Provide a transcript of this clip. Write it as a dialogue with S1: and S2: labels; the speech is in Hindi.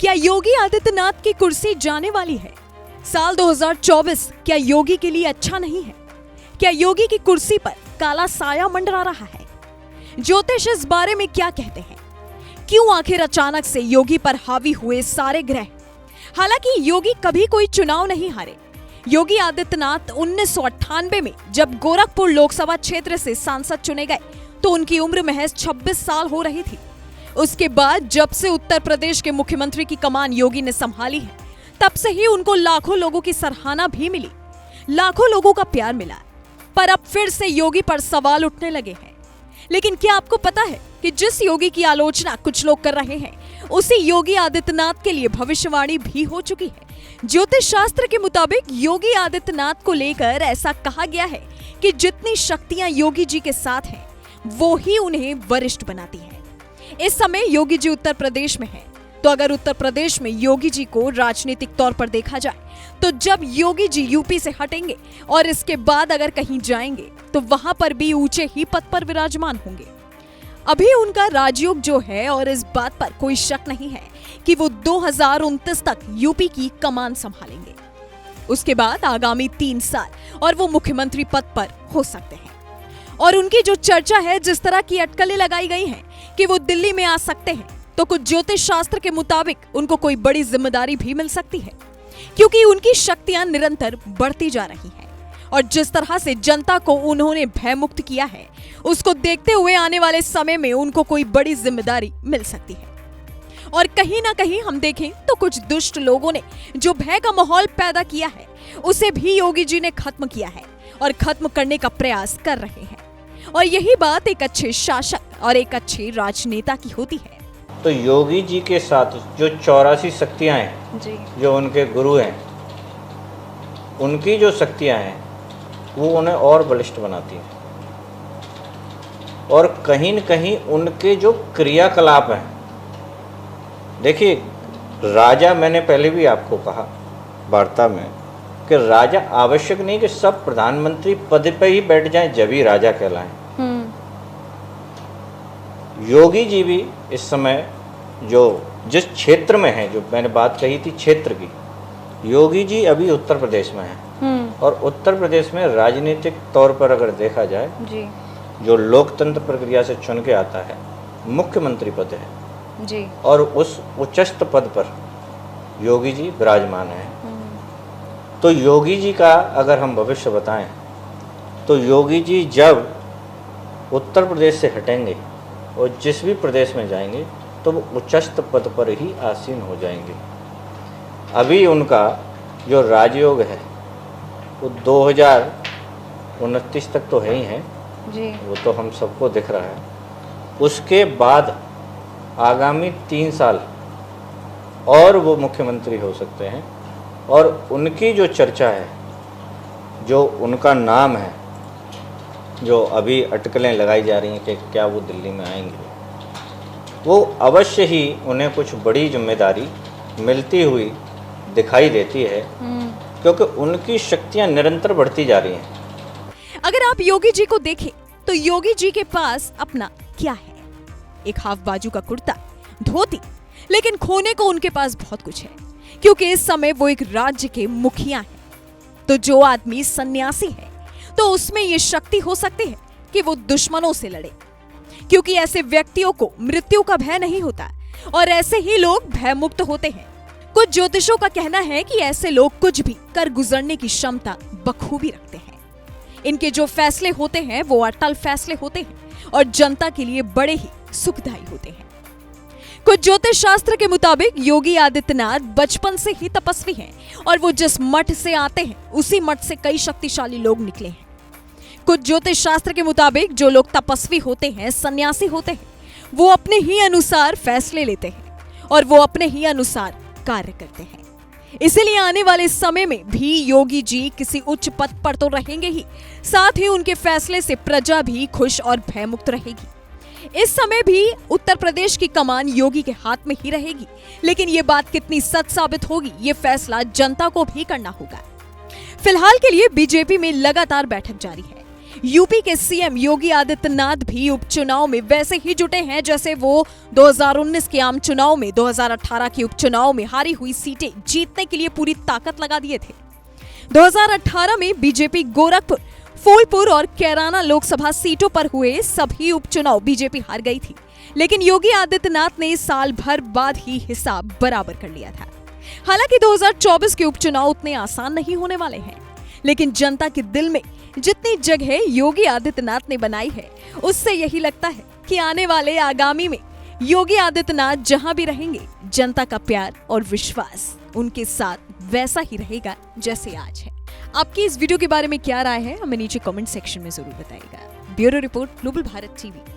S1: क्या योगी आदित्यनाथ की कुर्सी जाने वाली है? साल 2024 क्या योगी के लिए अच्छा नहीं है? क्या योगी की कुर्सी पर काला साया मंडरा रहा है? ज्योतिष इस बारे में क्या कहते हैं? क्यों आखिर अचानक से योगी पर हावी हुए सारे ग्रह? हालांकि योगी कभी कोई चुनाव नहीं हारे। योगी आदित्यनाथ 1998 में जब गोरखपुर लोकसभा क्षेत्र से सांसद चुने गए तो उनकी उम्र महज 26 साल हो रही थी। उसके बाद जब से उत्तर प्रदेश के मुख्यमंत्री की कमान योगी ने संभाली है, तब से ही उनको लाखों लोगों की सराहना भी मिली, लाखों लोगों का प्यार मिला। पर अब फिर से योगी पर सवाल उठने लगे हैं। लेकिन क्या आपको पता है कि जिस योगी की आलोचना कुछ लोग कर रहे हैं, उसी योगी आदित्यनाथ के लिए भविष्यवाणी भी हो चुकी है। ज्योतिष शास्त्र के मुताबिक योगी आदित्यनाथ को लेकर ऐसा कहा गया है कि जितनी शक्तियां योगी जी के साथ हैं, वो ही उन्हें वरिष्ठ बनाती है। इस समय योगी जी उत्तर प्रदेश में हैं, तो अगर उत्तर प्रदेश में योगी जी को राजनीतिक तौर पर देखा जाए, तो जब योगी जी यूपी से हटेंगे और इसके बाद अगर कहीं जाएंगे तो वहां पर भी ऊंचे ही पद पर विराजमान होंगे। अभी उनका राजयोग जो है, और इस बात पर कोई शक नहीं है कि वो 2029 तक यूपी की कमान संभालेंगे। उसके बाद आगामी 3 साल और वो मुख्यमंत्री पद पर हो सकते हैं। और उनकी जो चर्चा है, जिस तरह की अटकलें लगाई गई हैं कि वो दिल्ली में आ सकते हैं, तो कुछ ज्योतिष शास्त्र के मुताबिक उनको कोई बड़ी जिम्मेदारी भी मिल सकती है, क्योंकि उनकी शक्तियां निरंतर बढ़ती जा रही हैं। और जिस तरह से जनता को उन्होंने भयमुक्त किया है, उसको देखते हुए आने वाले समय में उनको कोई बड़ी जिम्मेदारी मिल सकती है। और कहीं ना कहीं हम देखें तो कुछ दुष्ट लोगों ने जो भय का माहौल पैदा किया है, उसे भी योगी जी ने खत्म किया है और खत्म करने का प्रयास कर रहे हैं। और यही बात एक अच्छे शासक और एक अच्छे राजनेता की होती है।
S2: तो योगी जी के साथ जो 84 शक्तियाँ हैं
S1: जी,
S2: जो उनके गुरु हैं, उनकी जो शक्तियाँ हैं वो उन्हें और बलिष्ठ बनाती हैं। और कहीं न कहीं उनके जो क्रियाकलाप हैं, देखिए राजा, मैंने पहले भी आपको कहा वार्ता में कि राजा आवश्यक नहीं कि सब प्रधानमंत्री पद पे ही बैठ जाएं जब ही राजा कहलाएं। योगी जी भी इस समय जो जिस क्षेत्र में है, जो मैंने बात कही थी क्षेत्र की, योगी जी अभी उत्तर प्रदेश में हैं। और उत्तर प्रदेश में राजनीतिक तौर पर अगर देखा जाए
S1: जी,
S2: जो लोकतंत्र प्रक्रिया से चुन के आता है, मुख्यमंत्री पद है
S1: जी,
S2: और उस उच्चस्थ पद पर योगी जी विराजमान हैं। तो योगी जी का अगर हम भविष्य बताएं, तो योगी जी जब उत्तर प्रदेश से हटेंगे और जिस भी प्रदेश में जाएंगे तो वो उच्चस्थ पद पर ही आसीन हो जाएंगे। अभी उनका जो राजयोग है वो 2029 तक तो है ही है
S1: जी,
S2: वो तो हम सबको दिख रहा है। उसके बाद आगामी 3 साल और वो मुख्यमंत्री हो सकते हैं। और उनकी जो चर्चा है, जो उनका नाम है, जो अभी अटकलें लगाई जा रही हैं कि क्या वो दिल्ली में आएंगे, वो अवश्य ही उन्हें कुछ बड़ी जिम्मेदारी मिलती हुई दिखाई देती है, क्योंकि उनकी शक्तियां निरंतर बढ़ती जा रही हैं।
S1: अगर आप योगी जी को देखें तो योगी जी के पास अपना क्या है? एक हाफ बाजू का कुर्ता, धोती, लेकिन खोने को उनके पास बहुत कुछ है, क्योंकि इस समय वो एक राज्य के मुखिया हैं। तो जो आदमी सन्यासी है, तो उसमें ये शक्ति हो सकती है कि वो दुश्मनों से लड़े, क्योंकि ऐसे व्यक्तियों को मृत्यु का भय नहीं होता और ऐसे ही लोग भय मुक्त होते हैं। कुछ ज्योतिषों का कहना है कि ऐसे लोग कुछ भी कर गुजरने की क्षमता बखूबी रखते हैं। इनके जो फैसले होते हैं वो अटल फैसले होते हैं और जनता के लिए बड़े ही सुखदायी होते हैं। कुछ ज्योतिष शास्त्र के मुताबिक योगी आदित्यनाथ बचपन से ही तपस्वी हैं और वो जिस मठ से आते हैं, उसी मठ से कई शक्तिशाली लोग निकले हैं। कुछ ज्योतिष शास्त्र के मुताबिक जो लोग तपस्वी होते हैं, सन्यासी होते हैं, वो अपने ही अनुसार फैसले लेते हैं और वो अपने ही अनुसार कार्य करते हैं। इसीलिए आने वाले समय में भी योगी जी किसी उच्च पद पर तो रहेंगे ही, साथ ही उनके फैसले से प्रजा भी खुश और भयमुक्त रहेगी। इस समय भी उत्तर प्रदेश की कमान योगी के हाथ में ही रहेगी, लेकिन ये बात कितनी सच साबित होगी, ये फैसला जनता को भी करना होगा। फिलहाल के लिए बीजेपी में लगातार बैठक जारी है। यूपी के सीएम योगी आदित्यनाथ भी उपचुनाव में वैसे ही जुटे हैं जैसे वो 2019 के आम चुनाव में 2018 के उपचुनाव में हारी हुई सीटें जीतने के लिए पूरी ताकत लगा दिए थे। 2018 में बीजेपी गोरखपुर, फूलपुर और कैराना लोकसभा सीटों पर हुए सभी उपचुनाव बीजेपी हार गई थी, लेकिन योगी आदित्यनाथ ने साल भर बाद ही हिसाब बराबर कर लिया था। हालांकि 2024 के उपचुनाव उतने आसान नहीं होने वाले हैं, लेकिन जनता के दिल में जितनी जगह योगी आदित्यनाथ ने बनाई है, उससे यही लगता है कि आने वाले आगामी में योगी आदित्यनाथ जहां भी रहेंगे, जनता का प्यार और विश्वास उनके साथ वैसा ही रहेगा जैसे आज है। आपकी इस वीडियो के बारे में क्या राय है, हमें नीचे कमेंट सेक्शन में जरूर बताइएगा। Bureau report, global Bharat TV.